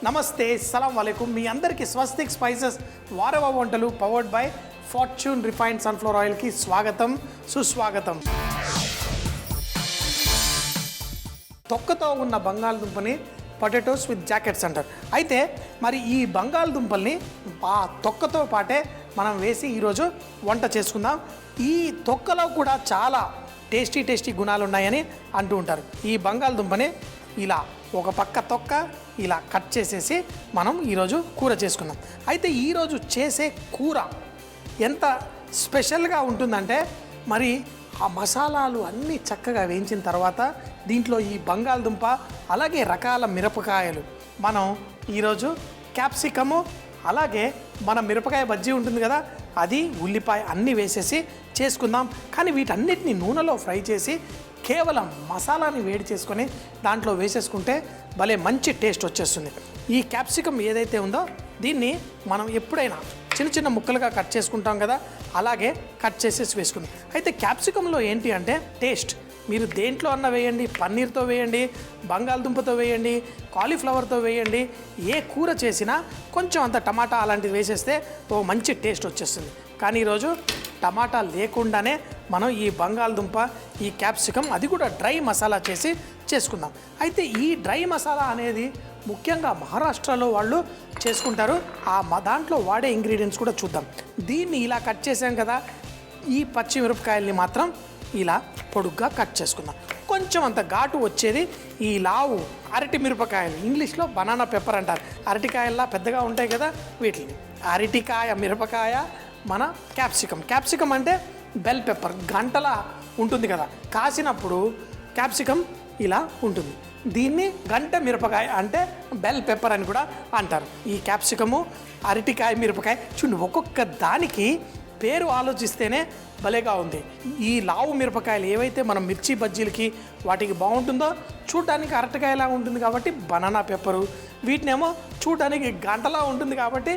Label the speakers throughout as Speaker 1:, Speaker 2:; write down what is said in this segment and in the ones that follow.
Speaker 1: నమస్తే, సలాం వాలేకుమ్. మీ అందరికీ స్వస్తిక్ స్పైసెస్ వారవ వంటలు powered by Fortune refined sunflower ఆయిల్కి స్వాగతం, సుస్వాగతం. తొక్కతో ఉన్న బంగాళదుంపని పొటాటోస్ విత్ జాకెట్స్ అంటారు. అయితే మరి ఈ బంగాళదుంపల్ని ఆ తొక్కతో పాటే మనం వేసి ఈరోజు వంట చేసుకుందాం. ఈ తొక్కలో కూడా చాలా టేస్టీ గుణాలు ఉన్నాయని అంటూ ఉంటారు. ఈ బంగాళదుంపని ఇలా ఒక పక్క తొక్క ఇలా కట్ చేసేసి మనం ఈరోజు కూర చేసుకుందాం. అయితే ఈరోజు చేసే కూర ఎంత స్పెషల్గా ఉంటుందంటే, మరి ఆ మసాలాలు అన్నీ చక్కగా వేయించిన తర్వాత దీంట్లో ఈ బంగాళదుంప అలాగే రకాల మిరపకాయలు, మనం ఈరోజు క్యాప్సికము అలాగే మన మిరపకాయ బజ్జీ ఉంటుంది కదా, అది ఉల్లిపాయ అన్నీ వేసేసి చేసుకుందాం. కానీ వీటన్నిటిని నూనెలో ఫ్రై చేసి కేవలం మసాలాని వేడి చేసుకొని దాంట్లో వేసేసుకుంటే భలే మంచి టేస్ట్ వచ్చేస్తుంది. ఈ క్యాప్సికమ్ ఏదైతే ఉందో దీన్ని మనం ఎప్పుడైనా చిన్న ముక్కలుగా కట్ చేసుకుంటాం కదా, అలాగే కట్ చేసేసి వేసుకుందాం. అయితే క్యాప్సికంలో ఏంటి అంటే టేస్ట్, మీరు దేంట్లో అన్న వేయండి, పన్నీర్తో వేయండి, బంగాళదుంపతో వేయండి, కాలీఫ్లవర్తో వేయండి, ఏ కూర చేసినా కొంచెం అంత టమాటా అలాంటివి వేసేస్తే ఓ మంచి టేస్ట్ వచ్చేస్తుంది. కానీ ఈరోజు టమాటా లేకుండానే మనం ఈ బంగాళదుంప, ఈ క్యాప్సికమ్, అది కూడా డ్రై మసాలా చేసి చేసుకుందాం. అయితే ఈ డ్రై మసాలా అనేది ముఖ్యంగా మహారాష్ట్రలో వాళ్ళు చేసుకుంటారు. దాంట్లో వాడే ఇంగ్రీడియంట్స్ కూడా చూద్దాం. దీన్ని ఇలా కట్ చేసాం కదా, ఈ పచ్చిమిరపకాయల్ని మాత్రం ఇలా పొడుగ్గా కట్ చేసుకుందాం. కొంచెం అంత ఘాటు వచ్చేది ఈ లావు అరటి మిరపకాయలు, ఇంగ్లీష్లో బనానా పెప్పర్ అంటారు. అరటికాయల్లా పెద్దగా ఉంటాయి కదా, వీటిని అరటికాయ మిరపకాయ, మన క్యాప్సికమ్ అంటే బెల్ పెప్పర్, గంటలా ఉంటుంది కదా, కాసినప్పుడు క్యాప్సికమ్ ఇలా ఉంటుంది. దీన్ని గంట మిరపకాయ అంటే బెల్ పెప్పర్ అని కూడా అంటారు. ఈ క్యాప్సికము, అరటికాయ మిరపకాయ చూడండి, ఒక్కొక్క దానికి పేరు ఆలోచిస్తేనే భలేగా ఉంది. ఈ లావు మిరపకాయలు ఏవైతే మనం మిర్చి బజ్జీలకి వాటికి బాగుంటుందో, చూడటానికి అరటికాయలా ఉంటుంది కాబట్టి బనానా పెప్పరు, వీటినేమో చూడటానికి గంటలా ఉంటుంది కాబట్టి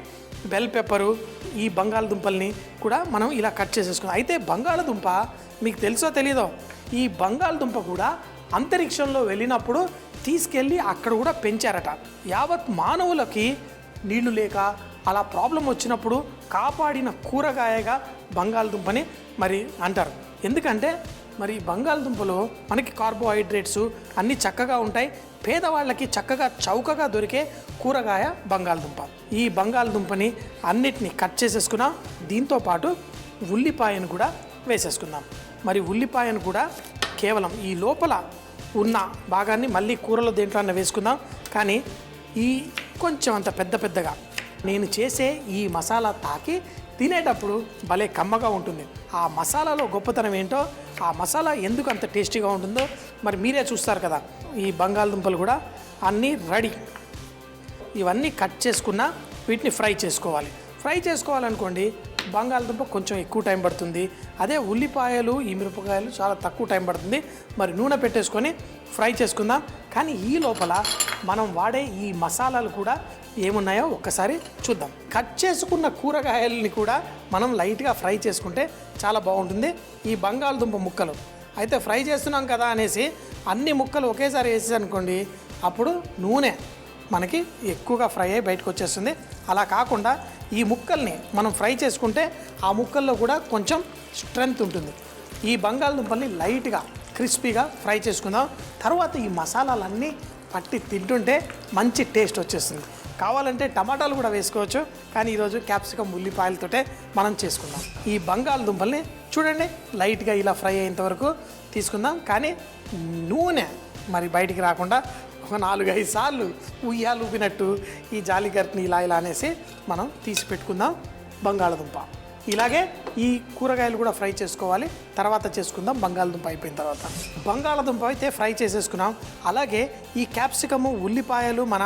Speaker 1: బెల్ పెప్పరు. ఈ బంగాళదుంపల్ని కూడా మనం ఇలా కట్ చేసేసుకున్నాం. అయితే బంగాళదుంప మీకు తెలుసో తెలీదో, ఈ బంగాళదుంప కూడా అంతరిక్షంలో వెళ్ళినప్పుడు తీసుకెళ్ళి అక్కడ కూడా పెంచారట. యావత్ మానవులకి నీళ్లు లేక అలా ప్రాబ్లం వచ్చినప్పుడు కాపాడిన కూరగాయగా బంగాళదుంపని మరి అంటారు. ఎందుకంటే మరి బంగాళదుంపలో మనకి కార్బోహైడ్రేట్స్ అన్నీ చక్కగా ఉంటాయి. పేదవాళ్ళకి చక్కగా చౌకగా దొరికే కూరగాయ బంగాళదుంప. ఈ బంగాళదుంపని అన్నిటినీ కట్ చేసేసుకున్నాం. దీంతోపాటు ఉల్లిపాయను కూడా వేసేసుకుందాం. మరి ఉల్లిపాయను కూడా కేవలం ఈ లోపల ఉన్న భాగాన్ని మళ్ళీ కూరలో దేంట్లో అన్న వేసుకుందాం. కానీ ఈ కొంచెం అంత పెద్దగా నేను చేసే ఈ మసాలా తాకి తినేటప్పుడు భలే కమ్మగా ఉంటుంది. ఆ మసాలాలో గొప్పతనం ఏంటో, ఆ మసాలా ఎందుకు అంత టేస్టీగా ఉంటుందో మరి మీరే చూస్తారు కదా. ఈ బంగాళదుంపలు కూడా అన్నీ రెడీ. ఇవన్నీ కట్ చేసుకున్న వీటిని ఫ్రై చేసుకోవాలనుకోండి, బంగాళదుంప కొంచెం ఎక్కువ టైం పడుతుంది. అదే ఉల్లిపాయలు, ఈ మిరపకాయలు చాలా తక్కువ టైం పడుతుంది. మరి నూనె పెట్టేసుకొని ఫ్రై చేసుకుందాం. కానీ ఈ లోపల మనం వాడే ఈ మసాలాలు కూడా ఏమున్నాయో ఒక్కసారి చూద్దాం. కట్ చేసుకున్న కూరగాయలని కూడా మనం లైట్గా ఫ్రై చేసుకుంటే చాలా బాగుంటుంది. ఈ బంగాళదుంప ముక్కలు అయితే ఫ్రై చేస్తున్నాం కదా అనేసి అన్ని ముక్కలు ఒకేసారి వేసేసి అనుకోండి, అప్పుడు నూనె మనకి ఎక్కువగా ఫ్రై అయ్యి బయటకు వచ్చేస్తుంది. అలా కాకుండా ఈ ముక్కల్ని మనం ఫ్రై చేసుకుంటే ఆ ముక్కల్లో కూడా కొంచెం స్ట్రెంగ్త్ ఉంటుంది. ఈ బంగాళదుంపల్ని లైట్గా క్రిస్పీగా ఫ్రై చేసుకుందాం. తర్వాత ఈ మసాలాలన్నీ పట్టి తింటుంటే మంచి టేస్ట్ వచ్చేస్తుంది. కావాలంటే టమాటాలు కూడా వేసుకోవచ్చు, కానీ ఈరోజు క్యాప్సికమ్ ఉల్లిపాయలతోటే మనం చేసుకుందాం. ఈ బంగాళదుంపల్ని చూడండి లైట్గా ఇలా ఫ్రై అయ్యేంత వరకు తీసుకుందాం. కానీ నూనె మరి బయటికి రాకుండా ఒక 4-5 సార్లు ఉయ్యాలు ఊపినట్టు ఈ జాలిగరిని ఇలా అనేసి మనం తీసి పెట్టుకుందాం. బంగాళదుంప ఇలాగే ఈ కూరగాయలు కూడా ఫ్రై చేసుకోవాలి, తర్వాత చేసుకుందాం. బంగాళదుంప అయిపోయిన తర్వాత బంగాళదుంప అయితే ఫ్రై చేసేసుకున్నాం. అలాగే ఈ క్యాప్సికము, ఉల్లిపాయలు, మన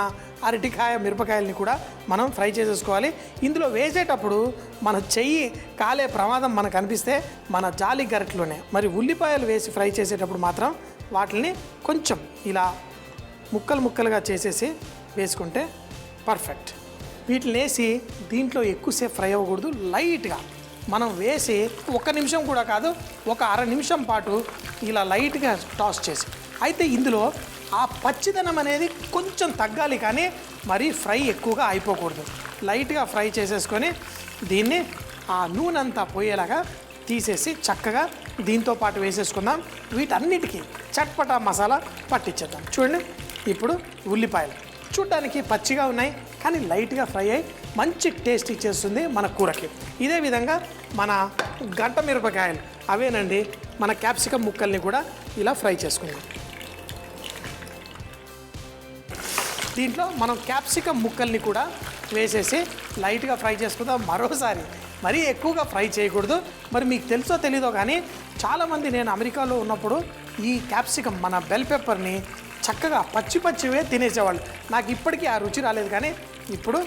Speaker 1: అరటికాయ మిరపకాయలని కూడా మనం ఫ్రై చేసేసుకోవాలి. ఇందులో వేసేటప్పుడు మన చెయ్యి కాలే ప్రమాదం మనకు అనిపిస్తే మన జాలి గరిటలోనే మరి ఉల్లిపాయలు వేసి ఫ్రై చేసేటప్పుడు మాత్రం వాటిని కొంచెం ఇలా ముక్కలుగా చేసేసి వేసుకుంటే పర్ఫెక్ట్. వీటిని వేసి దీంట్లో ఎక్కువసేపు ఫ్రై అవ్వకూడదు, లైట్గా మనం వేసి 1 నిమిషం కూడా కాదు, ఒక అర నిమిషం పాటు ఇలా లైట్గా టాస్ చేసి. అయితే ఇందులో ఆ పచ్చిదనం అనేది కొంచెం తగ్గాలి, కానీ మరీ ఫ్రై ఎక్కువగా అయిపోకూడదు. లైట్గా ఫ్రై చేసేసుకొని దీన్ని ఆ నూనె అంతా పోయేలాగా తీసేసి చక్కగా దీంతో పాటు వేసేసుకుందాం. వీటన్నిటికీ చట్పటా మసాలా పట్టించేద్దాం. చూడండి, ఇప్పుడు ఉల్లిపాయలు చూడ్డానికి పచ్చిగా ఉన్నాయి, కానీ లైట్గా ఫ్రై అయ్యి మంచి టేస్ట్ ఇచ్చేస్తుంది మన కూరకి. ఇదే విధంగా మన గంట మిరపకాయలు అవేనండి, మన క్యాప్సికమ్ ముక్కల్ని కూడా ఇలా ఫ్రై చేసుకుందాం. దీంట్లో మనం క్యాప్సికమ్ ముక్కల్ని కూడా వేసేసి లైట్గా ఫ్రై చేసుకుందాం. మరోసారి మరీ ఎక్కువగా ఫ్రై చేయకూడదు. మరి మీకు తెలుసో తెలీదో కానీ చాలామంది నేను అమెరికాలో ఉన్నప్పుడు ఈ క్యాప్సికమ్ మన బెల్ పెప్పర్ని చక్కగా పచ్చివే తినేసేవాళ్ళు. నాకు ఇప్పటికీ ఆ రుచి రాలేదు. కానీ ఇప్పుడు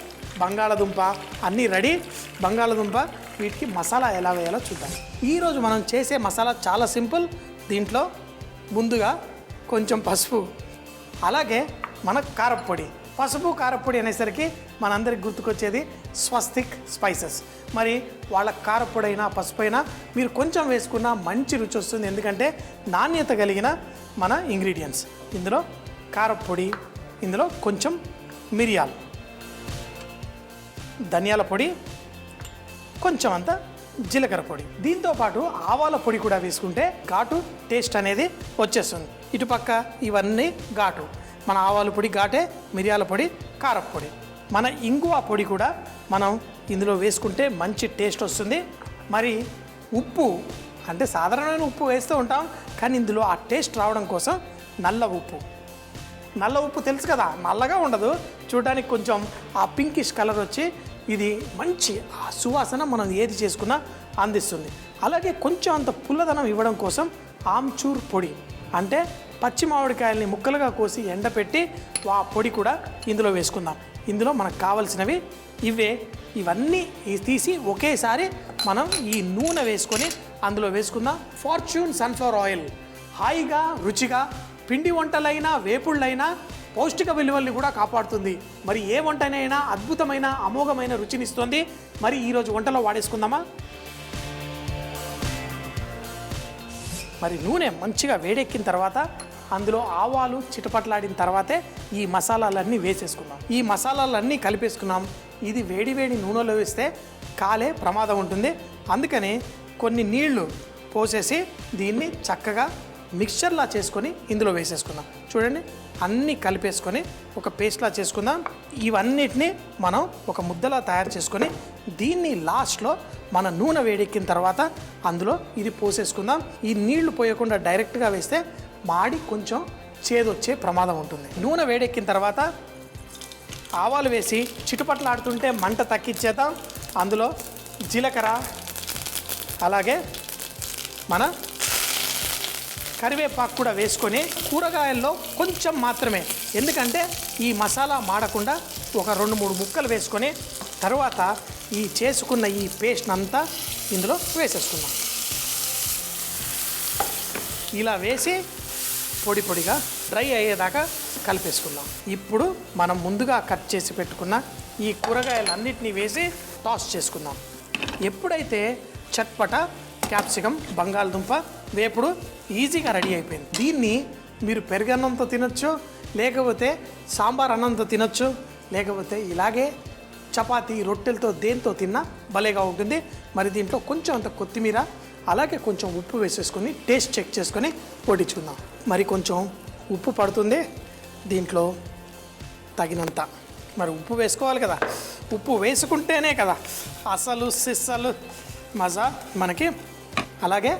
Speaker 1: బంగాళదుంప అన్నీ రెడీ. బంగాళదుంప వీటికి మసాలా ఎలా వేయాలో చూద్దాం. ఈరోజు మనం చేసే మసాలా చాలా సింపుల్. దీంట్లో ముందుగా కొంచెం పసుపు, అలాగే మన కారప్పొడి. పసుపు కారప్పొడి అనేసరికి మనందరికి గుర్తుకొచ్చేది స్వస్తిక్ స్పైసెస్. మరి వాళ్ళ కారప్పొడి అయినా పసుపు అయినా మీరు కొంచెం వేసుకున్న మంచి రుచి వస్తుంది, ఎందుకంటే నాణ్యత కలిగిన మన ఇంగ్రీడియంట్స్. ఇందులో కారప్పొడి, ఇందులో కొంచెం మిరియాలు, ధనియాల పొడి, కొంచెం అంత జీలకర్ర పొడి, దీంతోపాటు ఆవాల పొడి కూడా వేసుకుంటే ఘాటు టేస్ట్ అనేది వచ్చేస్తుంది. ఇటుపక్క ఇవన్నీ ఘాటు, మన ఆవాల పొడి ఘాటే, మిరియాల పొడి, కారప్పొడి, మన ఇంగువ పొడి కూడా మనం ఇందులో వేసుకుంటే మంచి టేస్ట్ వస్తుంది. మరి ఉప్పు అంటే సాధారణమైన ఉప్పు వేస్తూ ఉంటాం, కానీ ఇందులో ఆ టేస్ట్ రావడం కోసం నల్ల ఉప్పు తెలుసు కదా, నల్లగా ఉండదు, చూడడానికి కొంచెం ఆ పింకిష్ కలర్ వచ్చి ఇది మంచి ఆ సువాసన మనం ఏది చేసుకున్నా అందిస్తుంది. అలాగే కొంచెం అంత పుల్లదనం ఇవ్వడం కోసం ఆమ్చూర్ పొడి, అంటే పచ్చి మామిడికాయల్ని ముక్కలుగా కోసి ఎండపెట్టి ఆ పొడి కూడా ఇందులో వేసుకుందాం. ఇందులో మనకు కావలసినవి ఇవే. ఇవన్నీ తీసి ఒకేసారి మనం ఈ నూనె వేసుకొని అందులో వేసుకుందాం. ఫార్చ్యూన్ సన్ఫ్లవర్ ఆయిల్ హాయిగా రుచిగా పిండి వంటలైనా వేపుళ్ళైనా పౌష్టిక విలువల్ని కూడా కాపాడుతుంది. మరి ఏ వంటనైనా అద్భుతమైన అమోఘమైన రుచినిస్తుంది. మరి ఈరోజు వంటలో వాడేసుకుందామా? మరి నూనె మంచిగా వేడెక్కిన తర్వాత అందులో ఆవాలు చిటపట్లాడిన తర్వాతే ఈ మసాలాలన్నీ వేసేసుకున్నాం. ఈ మసాలాలన్నీ కలిపేసుకున్నాం. ఇది వేడి నూనెలో వేస్తే కాలే ప్రమాదం ఉంటుంది. అందుకని కొన్ని నీళ్లు పోసేసి దీన్ని చక్కగా మిక్చర్లా చేసుకొని ఇందులో వేసేసుకుందాం. చూడండి, అన్నీ కలిపేసుకొని ఒక పేస్ట్లా చేసుకుందాం. ఇవన్నిటిని మనం ఒక ముద్దలా తయారు చేసుకొని దీన్ని లాస్ట్లో మన నూనె వేడెక్కిన తర్వాత అందులో ఇది పోసేసుకుందాం. ఈ నీళ్లు పోయకుండా డైరెక్ట్గా వేస్తే మాడి కొంచెం చేదొచ్చే ప్రమాదం ఉంటుంది. నూనె వేడెక్కిన తర్వాత ఆవాలు వేసి చిటుపట్లాడుతుంటే మంట తగ్గించేద్దాం. అందులో జీలకర్ర, అలాగే మన కరివేపాకు కూడా వేసుకొని కూరగాయల్లో కొంచెం మాత్రమే, ఎందుకంటే ఈ మసాలా మాడకుండా ఒక 2-3 ముక్కలు వేసుకొని తర్వాత ఈ చేసుకున్న ఈ పేస్ట్ అంతా ఇందులో వేసేసుకుందాం. ఇలా వేసి పొడిగా డ్రై అయ్యేదాకా కలిపేసుకుందాం. ఇప్పుడు మనం ముందుగా కట్ చేసి పెట్టుకున్న ఈ కూరగాయలన్నిటినీ వేసి టాస్ చేసుకుందాం. ఎప్పుడైతే చట్పట క్యాప్సికమ్ బంగాళదుంప వేపుడు ఈజీగా రెడీ అయిపోయింది. దీన్ని మీరు పెరుగన్నంతో తినొచ్చు, లేకపోతే సాంబార్ అన్నంతో తినొచ్చు, లేకపోతే ఇలాగే చపాతీ రొట్టెలతో దేంతో తిన్నా భలేగా ఉంటుంది. మరి దీంట్లో కొంచెం అంత కొత్తిమీర, అలాగే కొంచెం ఉప్పు వేసేసుకొని టేస్ట్ చెక్ చేసుకొని వడ్డించుకుందాం. మరి కొంచెం ఉప్పు పడుతుంది దీంట్లో తగినంత. మరి ఉప్పు వేసుకోవాలి కదా, ఉప్పు వేసుకుంటేనే కదా అసలు సిస్సలు మజా మనకి. అలాగే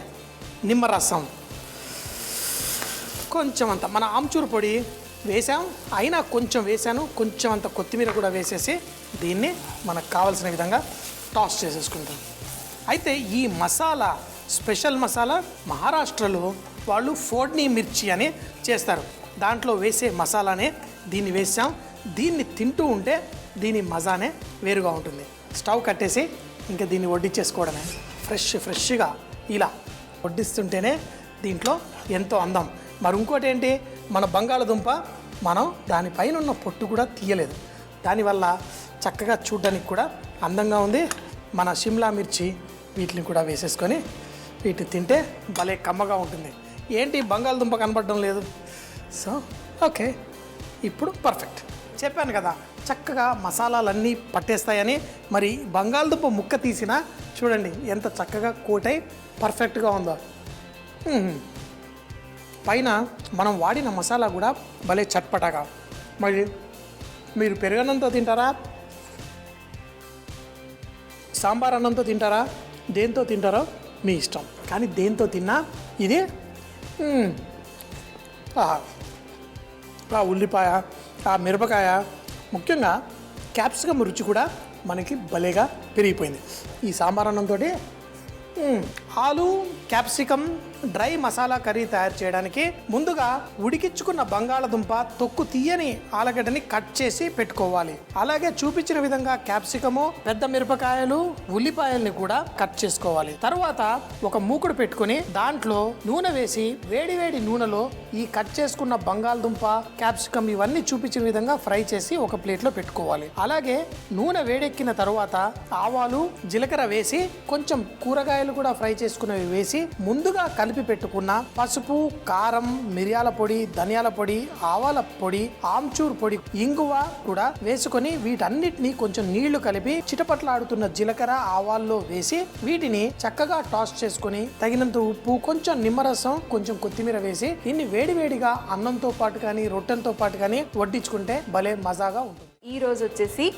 Speaker 1: నిమ్మరసం కొంచెం అంత, మన ఆమ్చూరు పొడి వేసాం అయినా కొంచెం వేసాను, కొంచెం అంత కొత్తిమీర కూడా వేసేసి దీన్ని మనకు కావాల్సిన విధంగా టాస్ చేసేసుకుంటాం. అయితే ఈ మసాలా స్పెషల్ మసాలా మహారాష్ట్రలో వాళ్ళు ఫోడ్నీ మిర్చి అని చేస్తారు. దాంట్లో వేసే మసాలానే దీన్ని వేసాం. దీన్ని తింటూ ఉంటే దీని మజానే వేరుగా ఉంటుంది. స్టవ్ కట్టేసి ఇంకా దీన్ని వడ్డించేసుకోవడమే. ఫ్రెష్గా ఇలా వడ్డిస్తుంటేనే దీంట్లో ఎంతో అందం. మరి ఇంకోటి ఏంటి, మన బంగాళదుంప మనం దానిపైన ఉన్న పొట్టు కూడా తీయలేదు, దానివల్ల చక్కగా చూడడానికి కూడా అందంగా ఉంది. మన షిమ్లా మిర్చి వీటిని కూడా వేసేసుకొని వీటిని తింటే భలే కమ్మగా ఉంటుంది. ఏంటి బంగాళదుంప కనపడడం లేదు? సో ఓకే, ఇప్పుడు పర్ఫెక్ట్. చెప్పాను కదా చక్కగా మసాలాలన్నీ పట్టేస్తాయని. మరి బంగాళదుంప ముక్క తీసినా చూడండి ఎంత చక్కగా కోటై పర్ఫెక్ట్గా ఉందో. పైన మనం వాడిన మసాలా కూడా భలే చట్పటగా. మరి మీరు పెరుగన్నంతో తింటారా, సాంబార్ అన్నంతో తింటారా, దేంతో తింటారో మీ ఇష్టం. కానీ దేంతో తిన్నా ఇది ఆ ఉల్లిపాయ, ఆ మిరపకాయ, ముఖ్యంగా క్యాప్సికమ్ రుచి కూడా మనకి భలేగా పెరిగిపోయింది ఈ సాంబార్ అన్నంతో. ఆలు క్యాప్సికమ్ డ్రై మసాలా కర్రీ తయారు చేయడానికి ముందుగా ఉడికించుకున్న బంగాళదుంప తొక్కు తీయని ఆలుగడ్డని కట్ చేసి పెట్టుకోవాలి. అలాగే చూపించిన విధంగా క్యాప్సికము, పెద్ద మిరపకాయలు, ఉల్లిపాయల్ని కూడా కట్ చేసుకోవాలి. తర్వాత ఒక మూకుడు పెట్టుకుని దాంట్లో నూనె వేసి వేడి వేడి నూనెలో ఈ కట్ చేసుకున్న బంగాళదుంప, క్యాప్సికమ్ ఇవన్నీ చూపించిన విధంగా ఫ్రై చేసి ఒక ప్లేట్లో పెట్టుకోవాలి. అలాగే నూనె వేడెక్కిన తర్వాత ఆవాలు, జీలకర్ర వేసి కొంచెం కూరగాయలు కూడా ఫ్రై చేసుకున్నవి వేసి ముందుగా కలిపి పెట్టుకున్న పసుపు, కారం, మిరియాల పొడి, ధనియాల పొడి, ఆవాల పొడి, ఆమ్చూర్ పొడి, ఇంగువ కూడా వేసుకొని వీటన్నిటిని కొంచెం నీళ్లు కలిపి చిటపట్లాడుతున్న జీలకర్ర ఆవాల్లో వేసి వీటిని చక్కగా టాస్ చేసుకొని తగినంత ఉప్పు, కొంచెం నిమ్మరసం, కొంచెం కొత్తిమీర వేసి దీన్ని వేడివేడిగా అన్నంతో పాటు కానీ రొట్టెలతో పాటు కానీ వడ్డించుకుంటే భలే మజాగా ఉంటుంది.
Speaker 2: ఈ రోజు వచ్చేసి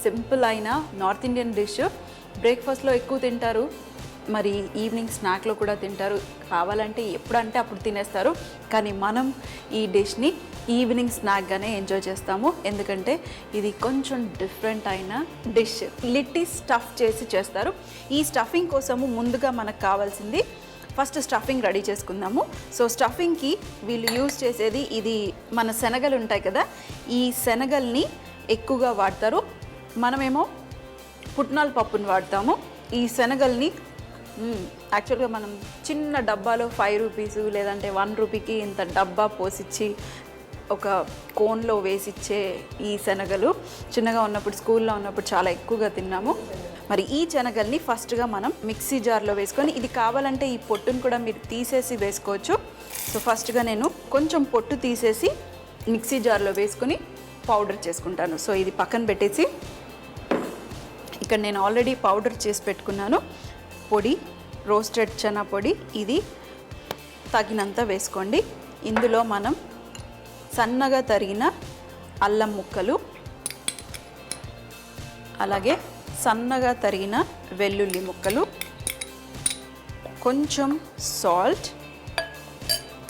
Speaker 2: సింపుల్ అయిన నార్త్ ఇండియన్ డిష్. బ్రేక్ఫాస్ట్లో ఎక్కువ తింటారు, మరి ఈవినింగ్ స్నాక్లో కూడా తింటారు, కావాలంటే ఎప్పుడంటే అప్పుడు తినేస్తారు. కానీ మనం ఈ డిష్ని ఈవినింగ్ స్నాక్గానే ఎంజాయ్ చేస్తాము, ఎందుకంటే ఇది కొంచెం డిఫరెంట్ అయిన డిష్. లిట్టి స్టఫ్ చేసి చేస్తారు. ఈ స్టఫింగ్ కోసము ముందుగా మనకు కావాల్సింది ఫస్ట్ స్టఫింగ్ రెడీ చేసుకుందాము. సో స్టఫింగ్కి వీళ్ళు యూజ్ చేసేది ఇది మన శనగలు ఉంటాయి కదా, ఈ శనగల్ని ఎక్కువగా వాడతారు. మనమేమో పుట్నాల పప్పుని వాడతాము. ఈ శనగల్ని యాక్చువల్గా మనం చిన్న డబ్బాలో 5 రూపీస్ లేదంటే 1 రూపీకి ఇంత డబ్బా పోసిచ్చి ఒక కోన్లో వేసిచ్చే ఈ శనగలు చిన్నగా ఉన్నప్పుడు స్కూల్లో ఉన్నప్పుడు చాలా ఎక్కువగా తిన్నాము. మరి ఈ శనగల్ని ఫస్ట్గా మనం మిక్సీ జార్లో వేసుకొని, ఇది కావాలంటే ఈ పొట్టును కూడా మీరు తీసేసి వేసుకోవచ్చు. సో ఫస్ట్గా నేను కొంచెం పొట్టు తీసేసి మిక్సీ జార్లో వేసుకొని పౌడర్ చేసుకుంటాను. సో ఇది పక్కన పెట్టేసి ఇక్కడ నేను ఆల్రెడీ పౌడర్ చేసి పెట్టుకున్నాను. పొడి, రోస్టెడ్ చనా పొడి, ఇది తగినంత వేసుకోండి. ఇందులో మనం సన్నగా తరిగిన అల్లం ముక్కలు, అలాగే సన్నగా తరిగిన వెల్లుల్లి ముక్కలు, కొంచెం సాల్ట్,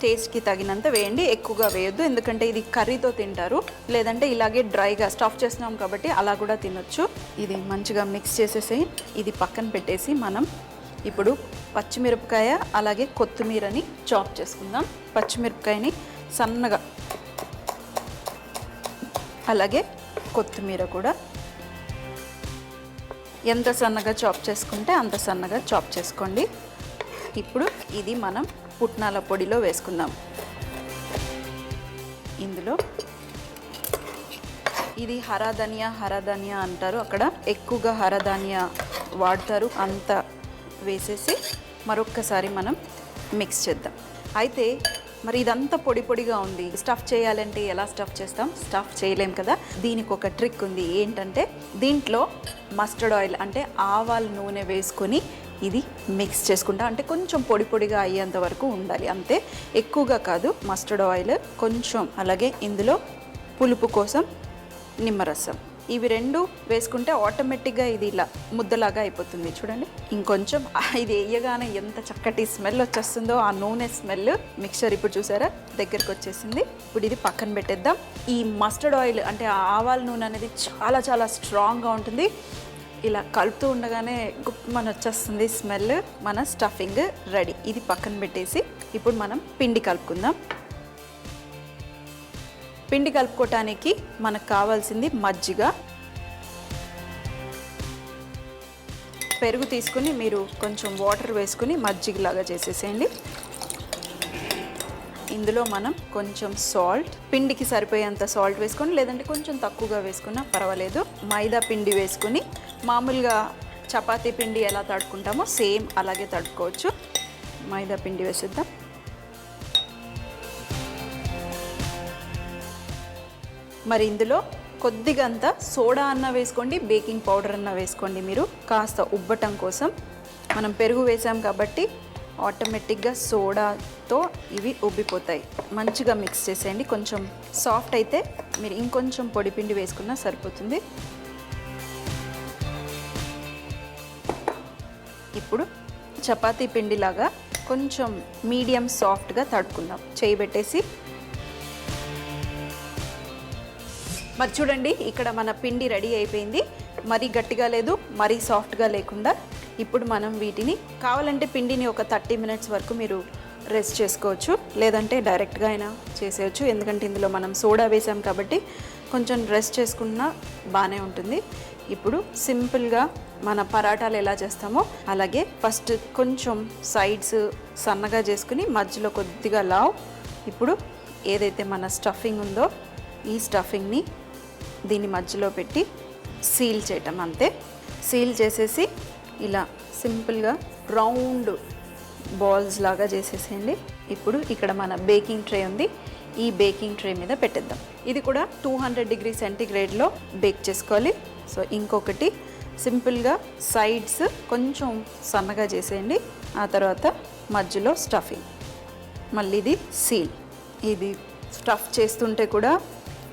Speaker 2: టేస్ట్కి తగినంత వేయండి, ఎక్కువగా వేయొద్దు ఎందుకంటే ఇది కర్రీతో తింటారు, లేదంటే ఇలాగే డ్రైగా స్టఫ్ చేస్తున్నాం కాబట్టి అలా కూడా తినొచ్చు. ఇది మంచిగా మిక్స్ చేసేసి ఇది పక్కన పెట్టేసి మనం ఇప్పుడు పచ్చిమిరపకాయ అలాగే కొత్తిమీరని చాప్ చేసుకుందాం. పచ్చిమిరపకాయని సన్నగా, అలాగే కొత్తిమీర కూడా ఎంత సన్నగా చాప్ చేసుకుంటే అంత సన్నగా చాప్ చేసుకోండి. ఇప్పుడు ఇది మనం పుట్నాల పొడిలో వేసుకుందాం. ఇందులో ఇది హరాధనియా అంటారు, అక్కడ ఎక్కువగా హరాధనియా వాడతారు. అంత వేసేసి మరొక్కసారి మనం మిక్స్ చేద్దాం. అయితే మరి ఇదంతా పొడి పొడిగా ఉంది, స్టఫ్ చేయాలంటే ఎలా స్టఫ్ చేస్తాం? స్టఫ్ చేయలేం కదా. దీనికి ఒక ట్రిక్ ఉంది. ఏంటంటే దీంట్లో మస్టర్డ్ ఆయిల్ అంటే ఆవాల నూనె వేసుకొని ఇది మిక్స్ చేసుకుంటా, అంటే కొంచెం పొడి పొడిగా అయ్యేంత వరకు ఉండాలి, అంతే, ఎక్కువగా కాదు. మస్టర్డ్ ఆయిల్ కొంచెం, అలాగే ఇందులో పులుపు కోసం నిమ్మరసం, ఇవి రెండు వేసుకుంటే ఆటోమేటిక్గా ఇది ఇలా ముద్దలాగా అయిపోతుంది. చూడండి, ఇంకొంచెం ఇది వేయగానే ఎంత చక్కటి స్మెల్ వచ్చేస్తుందో, ఆ నూనె స్మెల్. మిక్చర్ ఇప్పుడు చూసారా దగ్గరికి వచ్చేసింది. ఇప్పుడు ఇది పక్కన పెట్టేద్దాం. ఈ మస్టర్డ్ ఆయిల్ అంటే ఆవాల నూనె అనేది చాలా చాలా స్ట్రాంగ్గా ఉంటుంది. ఇలా కలుపుతూ ఉండగానే గుప్పమని వచ్చేస్తుంది స్మెల్. మన స్టఫింగ్ రెడీ. ఇది పక్కన పెట్టేసి ఇప్పుడు మనం పిండి కలుపుకుందాం. పిండి కలుపుకోవటానికి మనకు కావాల్సింది మజ్జిగ, పెరుగు తీసుకుని మీరు కొంచెం వాటర్ వేసుకుని మజ్జిగలాగా చేసేసేయండి. ఇందులో మనం కొంచెం సాల్ట్, పిండికి సరిపోయేంత సాల్ట్ వేసుకొని, లేదంటే కొంచెం తక్కువగా వేసుకున్నా పర్వాలేదు. మైదా పిండి వేసుకుని మామూలుగా చపాతీ పిండి ఎలా తడుపుకుంటామో సేమ్ అలాగే తడుపుకోవచ్చు. మైదా పిండి వేసేద్దాం. మరి ఇందులో కొద్దిగంత సోడా అన్న వేసుకోండి, బేకింగ్ పౌడర్ అన్న వేసుకోండి. మీరు కాస్త ఉబ్బటం కోసం మనం పెరుగు వేసాం కాబట్టి ఆటోమేటిక్గా సోడాతో ఇవి ఉబ్బిపోతాయి. మంచిగా మిక్స్ చేసేయండి. కొంచెం సాఫ్ట్ అయితే మీరు ఇంకొంచెం పొడిపిండి వేసుకున్నా సరిపోతుంది. ఇప్పుడు చపాతీ పిండిలాగా కొంచెం మీడియం సాఫ్ట్గా తడుపుకుందాం. చేయి పెట్టేసి మరి చూడండి, ఇక్కడ మన పిండి రెడీ అయిపోయింది. మరీ గట్టిగా లేదు, మరీ సాఫ్ట్గా లేకుండా. ఇప్పుడు మనం వీటిని కావాలంటే పిండిని ఒక 30 మినిట్స్ వరకు మీరు రెస్ట్ చేసుకోవచ్చు, లేదంటే డైరెక్ట్గా అయినా చేసేయచ్చు. ఎందుకంటే ఇందులో మనం సోడా వేసాం కాబట్టి కొంచెం రెస్ట్ చేసుకున్నా బాగానే ఉంటుంది. ఇప్పుడు సింపుల్గా మన పరాటాలు ఎలా చేస్తామో అలాగే ఫస్ట్ కొంచెం సైడ్స్ సన్నగా చేసుకుని మధ్యలో కొద్దిగా లావ్. ఇప్పుడు ఏదైతే మన స్టఫింగ్ ఉందో ఈ స్టఫింగ్ని దీని మధ్యలో పెట్టి సీల్ చేయటం అంతే. సీల్ చేసేసి ఇలా సింపుల్గా రౌండ్ బాల్స్ లాగా చేసేసేయండి. ఇప్పుడు ఇక్కడ మన బేకింగ్ ట్రే ఉంది, ఈ బేకింగ్ ట్రే మీద పెట్టేద్దాం. ఇది కూడా 200 డిగ్రీ సెంటీగ్రేడ్లో బేక్ చేసుకోవాలి. సో ఇంకొకటి సింపుల్గా సైడ్స్ కొంచెం సన్నగా చేసేయండి. ఆ తర్వాత మధ్యలో స్టఫింగ్, మళ్ళీ ఇది సీల్. ఇది స్టఫ్ చేస్తుంటే కూడా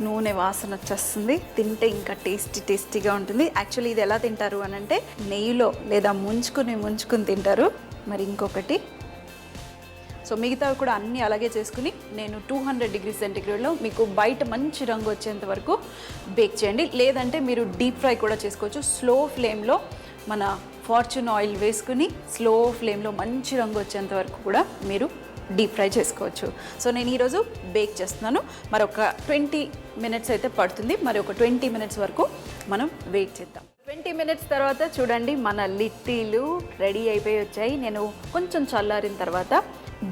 Speaker 2: నూనె వాసన వచ్చేస్తుంది. తింటే ఇంకా టేస్టీగా ఉంటుంది. యాక్చువల్లీ ఇది ఎలా తింటారు అని అంటే నెయ్యిలో లేదా ముంచుకుని తింటారు. మరి ఇంకొకటి, సో మిగతావి కూడా అన్నీ అలాగే చేసుకుని నేను 200 డిగ్రీ సెంటీగ్రేడ్లో మీకు బయట మంచి రంగు వచ్చేంత వరకు బేక్ చేయండి. లేదంటే మీరు డీప్ ఫ్రై కూడా చేసుకోవచ్చు. స్లో ఫ్లేమ్లో మన ఫార్చ్యూన్ ఆయిల్ వేసుకుని స్లో ఫ్లేమ్లో మంచి రంగు వచ్చేంత వరకు కూడా మీరు డీప్ ఫ్రై చేసుకోవచ్చు. సో నేను ఈరోజు బేక్ చేస్తున్నాను. మరొక 20 మినిట్స్ అయితే పడుతుంది. మరి ఒక 20 మినిట్స్ వరకు మనం వెయిట్ చేద్దాం. 20 మినిట్స్ తర్వాత చూడండి మన లిట్టీలు రెడీ అయిపోయి వచ్చాయి. నేను కొంచెం చల్లారిన తర్వాత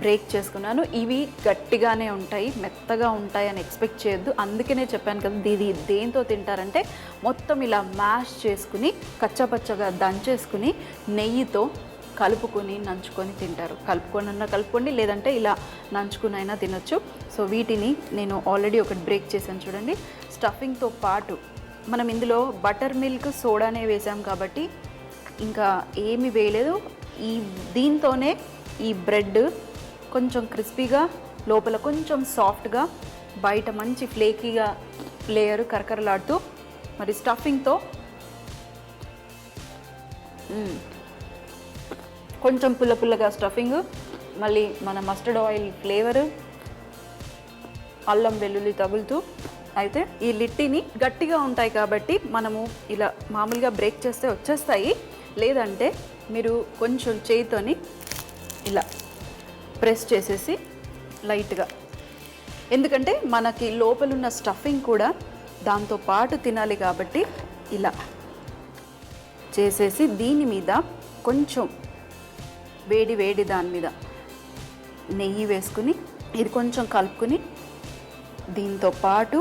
Speaker 2: బ్రేక్ చేసుకున్నాను. ఇవి గట్టిగానే ఉంటాయి, మెత్తగా ఉంటాయి అని ఎక్స్పెక్ట్ చేయొద్దు. అందుకనే చెప్పాను కదా, ఇది దేంతో తింటారంటే మొత్తం ఇలా మ్యాష్ చేసుకుని కచ్చాపచ్చగా దంచేసుకుని నెయ్యితో కలుపుకొని నంచుకొని తింటారు. కలుపుకోండి, లేదంటే ఇలా నంచుకుని అయినా తినొచ్చు. సో వీటిని నేను ఆల్రెడీ ఒకటి బ్రేక్ చేశాను చూడండి. స్టఫింగ్తో పాటు మనం ఇందులో బటర్ మిల్క్ సోడానే వేసాం కాబట్టి ఇంకా ఏమీ వేయలేదు. దీంతోనే ఈ బ్రెడ్ కొంచెం క్రిస్పీగా, లోపల కొంచెం సాఫ్ట్గా, బయట మంచి ఫ్లేకీగా లేయరు కరకరలాడుతూ, మరి స్టఫింగ్తో కొంచెం పుల్లగా స్టఫింగ్, మళ్ళీ మన మస్టర్డ్ ఆయిల్ ఫ్లేవరు, అల్లం వెల్లుల్లి తగులుతూ. అయితే ఈ లిట్టీని గట్టిగా ఉంటాయి కాబట్టి మనము ఇలా మామూలుగా బ్రేక్ చేస్తే వచ్చేస్తాయి. లేదంటే మీరు కొంచెం చేయితోని ఇలా ప్రెస్ చేసేసి లైట్గా, ఎందుకంటే మనకి లోపలున్న స్టఫింగ్ కూడా దాంతో పాటు తినాలి కాబట్టి ఇలా చేసేసి దీని మీద కొంచెం వేడి దాని మీద నెయ్యి వేసుకుని ఇది కొంచెం కలుపుకుని దీంతో పాటు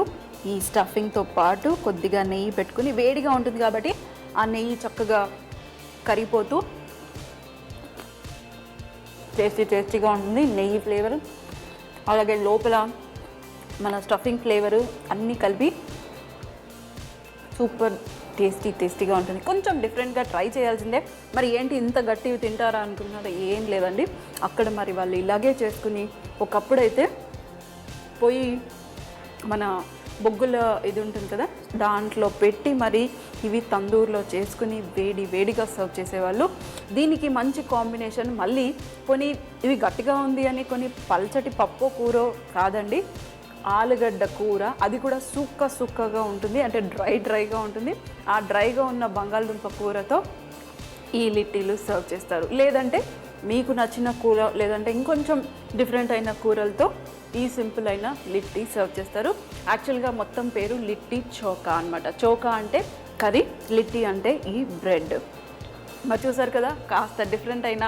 Speaker 2: ఈ స్టఫింగ్తో పాటు కొద్దిగా నెయ్యి పెట్టుకుని, వేడిగా ఉంటుంది కాబట్టి ఆ నెయ్యి చక్కగా కరిగిపోతూ టేస్టీగా ఉంటుంది. నెయ్యి ఫ్లేవర్ అలాగే లోపల మన స్టఫింగ్ ఫ్లేవరు అన్నీ కలిపి సూపర్ టేస్టీగా ఉంటుంది. కొంచెం డిఫరెంట్గా ట్రై చేయాల్సిందే. మరి ఏంటి ఇంత గట్టివి తింటారా అనుకున్నారా? ఏం లేదండి, అక్కడ మరి వాళ్ళు ఇలాగే చేసుకుని, ఒకప్పుడైతే పొయ్యి మన బొగ్గుల ఇది ఉంటుంది కదా, దాంట్లో పెట్టి మరి ఇవి తందూరులో చేసుకుని వేడిగా సర్వ్ చేసేవాళ్ళు. దీనికి మంచి కాంబినేషన్ మళ్ళీ కొన్ని ఇవి గట్టిగా ఉంది అని కొన్ని పల్చటి పప్పు కూర కాదండి, ఆలుగడ్డ కూర, అది కూడా సుక్కగా ఉంటుంది, అంటే డ్రైగా ఉంటుంది. ఆ డ్రైగా ఉన్న బంగాళదుంప కూరతో ఈ లిట్టీలు సర్వ్ చేస్తారు. లేదంటే మీకు నచ్చిన కూర, లేదంటే ఇంకొంచెం డిఫరెంట్ అయిన కూరలతో ఈ సింపుల్ అయిన లిట్టి సర్వ్ చేస్తారు. యాక్చువల్గా మొత్తం పేరు లిట్టి చోకా అన్నమాట. చోకా అంటే కర్రీ, లిట్టి అంటే ఈ బ్రెడ్. మరి చూసారు కదా, కాస్త డిఫరెంట్ అయిన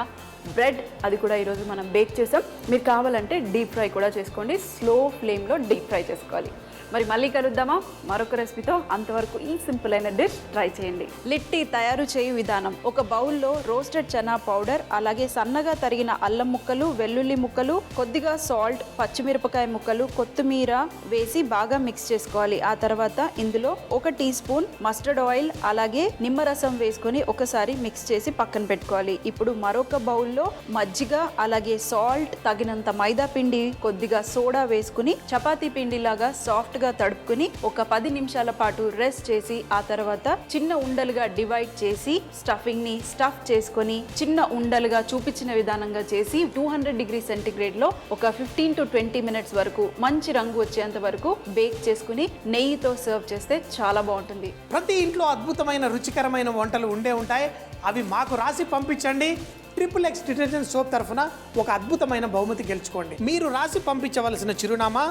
Speaker 2: బ్రెడ్, అది కూడా ఈరోజు మనం బేక్ చేసాం. మీరు కావాలంటే డీప్ ఫ్రై కూడా చేసుకోండి. స్లో ఫ్లేమ్లో డీప్ ఫ్రై చేసుకోవాలి. మరి మళ్ళీ కలుద్దామా మరొక రెసిపీతో. అంతవరకు ఈ సింపుల్ అయిన డిష్ ట్రై చేయండి. లిట్టి తయారు చేయు విధానం: ఒక బౌల్లో రోస్టెడ్ చనా పౌడర్, అలాగే సన్నగా తరిగిన అల్లం ముక్కలు, వెల్లుల్లి ముక్కలు, కొద్దిగా సాల్ట్, పచ్చిమిరపకాయ ముక్కలు, కొత్తిమీర వేసి బాగా మిక్స్ చేసుకోవాలి. ఆ తర్వాత ఇందులో 1 టీ స్పూన్ మస్టర్డ్ ఆయిల్ అలాగే నిమ్మరసం వేసుకొని ఒకసారి మిక్స్ చేసి పక్కన పెట్టుకోవాలి. ఇప్పుడు మరొక బౌల్లో మజ్జిగ అలాగే సాల్ట్, తగినంత మైదా పిండి, కొద్దిగా సోడా వేసుకుని చపాతీ పిండిలాగా సాఫ్ట్గా తడుపుకుని ఒక 10 నిమిషాల పాటు రెస్ట్ చేసి ఆ తర్వాత చిన్న ఉండలుగా డివైడ్ చేసి స్టఫింగ్ని స్టఫ్ చేసుకొని చిన్న ఉండలుగా చూపించిన విధానంగా చేసి 200 డిగ్రీ సెంటీగ్రేడ్లో ఒక 15 to 20 మినిట్స్ వరకు మంచి రంగు వచ్చేంత వరకు బేక్ చేసుకుని నెయ్యితో సర్వ్ చేస్తే చాలా బాగుంటుంది.
Speaker 1: ప్రతి ఇంట్లో అద్భుతమైన రుచికరమైన వంటలు ఉండే ఉంటాయి. అవి మాకు రాసి పంపించండి. XXX డిటర్జెంట్ సోప్ తరఫున ఒక అద్భుతమైన బహుమతి గెలుచుకోండి. మీరు రాసి పంపించవలసిన చిరునామా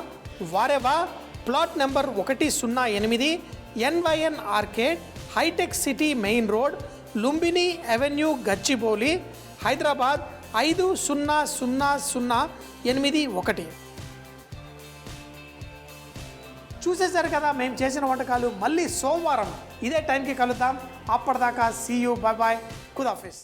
Speaker 1: వారేవా, ప్లాట్ నెంబర్ 108, NYN ఆర్కేడ్, హైటెక్ City main road, Lumbini avenue, Gachibowli, Hyderabad 500081. చూసేశారు కదా మేము చేసిన వంటకాలు. మళ్ళీ సోమవారం ఇదే టైంకి కలుద్దాం. అప్పటిదాకా సీ యూ, బాయ్ బాయ్, ఖుదాఫిజ్.